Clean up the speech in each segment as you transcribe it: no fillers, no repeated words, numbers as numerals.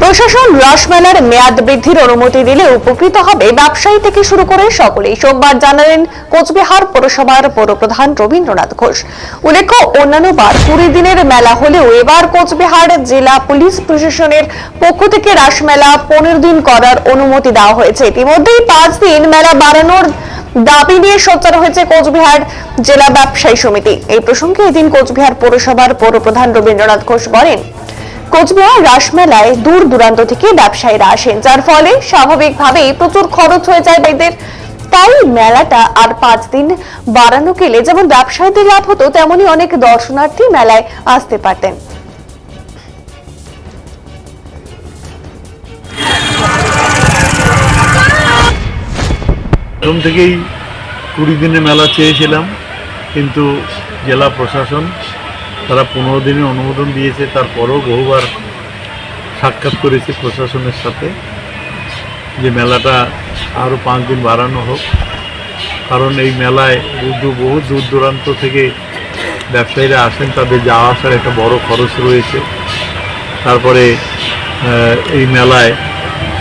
প্রশাসন রাসমেলার মেয়াদ বৃদ্ধির অনুমতি দিলে উপকৃত হবে ব্যবসায়ী থেকে শুরু করে সকলেই, সোমবার জানালেন কোচবিহার পৌরসভার পৌরপ্রধান রবীন্দ্রনাথ ঘোষ। উল্লেখ্য, অন্যান্য বার 20 দিনের মেলা হলেও এবার কোচবিহার জেলা পুলিশ প্রশাসনের পক্ষ থেকে রাসমেলা 15 দিন করার অনুমতি দেওয়া হয়েছে। ইতিমধ্যেই 5 দিন মেলা বাড়ানোর দাবি নিয়ে সোচ্চার হয়েছে কোচবিহার জেলা ব্যবসায়ী সমিতি। এই প্রসঙ্গে এদিন কোচবিহার পৌরসভার পৌরপ্রধান রবীন্দ্রনাথ ঘোষ বলেন, কোচবিহার রাসমেলায় দূর দূরান্ত থেকে ব্যবসায়ীরা আসেন, যার ফলে স্বাভাবিকভাবেই প্রচুর খরচ হয়ে যায় এদের। তাই মেলাটা আর 5 দিন বাড়ানো গেলে যেমন ব্যবসায়ীদের লাভ হতো, তেমনি অনেক দর্শনার্থী মেলায় আসতে পারতেন। প্রথম থেকেই 20 দিনের মেলা চেয়েছিলাম, কিন্তু জেলা প্রশাসন তারা 15 দিনের অনুমোদন দিয়েছে। তারপরও বহুবার সাক্ষাৎ করেছে প্রশাসনের সাথে যে মেলাটা আরও 5 দিন বাড়ানো হোক, কারণ এই মেলায় বহু দূর দূরান্ত থেকে ব্যবসায়ীরা আসেন, তাদের যাওয়া আসার একটা বড় খরচ রয়েছে। তারপরে এই মেলায়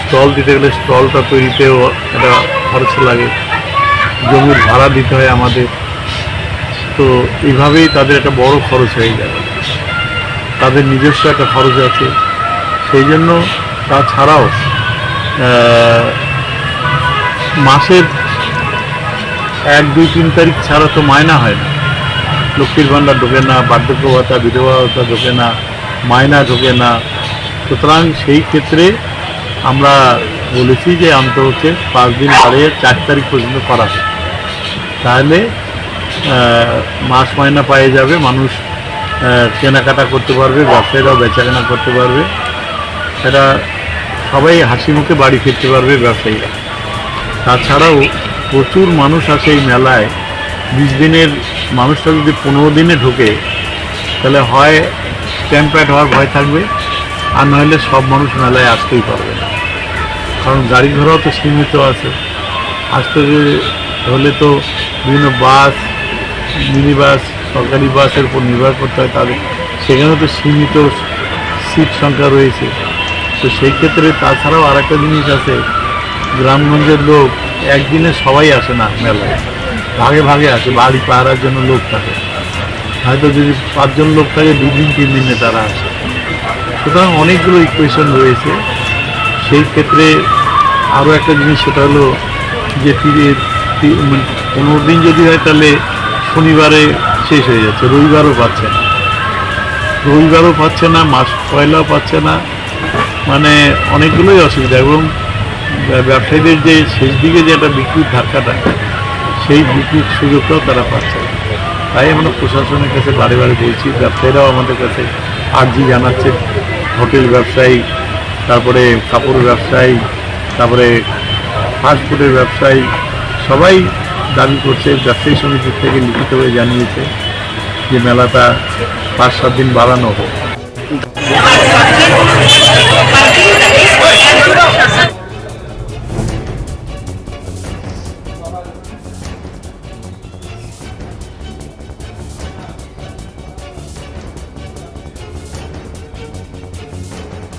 স্টল দিতে গেলে স্টলটা তৈরিতেও একটা খরচ লাগে, জমির ভাড়া দিতে হয় আমাদের। তো এইভাবেই তাদের একটা বড় খরচ হয়ে যায়, তাদের নিজস্ব একটা খরচ আছে। সেই জন্য তাছাড়াও মাসের 1, 2, 3 তারিখ ছাড়া তো মায়না হয় না, লক্ষ্মীর ভাণ্ডার ঢোকে না, বার্ধক্য ভাতা বিধবা ভাতা ঢোকে না, মায়না ঢোকে না। সুতরাং সেই ক্ষেত্রে আমরা বলেছি যে অন্তত 5 দিন বাড়িয়ে 4 তারিখ পর্যন্ত করা হয়, তাহলে মাস মায়না পাওয়া যাবে, মানুষ কেনাকাটা করতে পারবে, ব্যবসায়ীরাও বেচাকেনা করতে পারবে, সেটা সবাই হাসি মুখে বাড়ি ফিরতে পারবে ব্যবসায়ীরা। তাছাড়াও প্রচুর মানুষ আসে এই মেলায়। 20 দিনের মানুষটা যদি 15 দিনে ঢোকে, তাহলে হয় স্ট্যাম্পেড হওয়ার ভয় থাকবে, আর নাহলে সব মানুষ মেলায় আসতেই পারবে না, কারণ গাড়ি ঘোড়াও তো সীমিত আছে। আসতে হলে তো বিভিন্ন বাস, মিনি বাস, সরকারি বাসের উপর নির্ভর করতে হয় তাদের, সেখানে তো সীমিত সিট সংখ্যা রয়েছে। তো সেই ক্ষেত্রে তাছাড়াও আর একটা জিনিস আছে, গ্রামগঞ্জের লোক একদিনে সবাই আসে না মেলায়, ভাগে ভাগে আসে, বাড়ি পাহারার জন্য লোক থাকে। হয়তো যদি 5 জন লোক থাকে, 2 দিন 3 দিনে তারা আসে। সুতরাং অনেকগুলো ইকুয়েশন রয়েছে। সেই ক্ষেত্রে আরও একটা জিনিস, সেটা হলো যে 15 দিন যদি হয়, তাহলে শনিবারে শেষ হয়ে যাচ্ছে, রবিবারও পাচ্ছে না, মাস পয়লাও পাচ্ছে না, মানে অনেকগুলোই অসুবিধা। এবং ব্যবসায়ীদের যে শেষ দিকে যে একটা বিক্রির ধাক্কাটা, সেই বিক্রির সুযোগটাও তারা পাচ্ছে না। তাই আমরা প্রশাসনের কাছে বারে বারে বলছি, ব্যবসায়ীরাও আমাদের কাছে আর্জি জানাচ্ছে, হোটেল ব্যবসায়ী, তারপরে কাপড় ব্যবসায়ী, তারপরে ফাস্টফুডের ব্যবসায়ী, সবাই দাবি করছে, ব্যবসায়ী সমিতির থেকে লিখিতভাবে জানিয়েছে যে মেলাটা 5-7 দিন বাড়ানো হোক।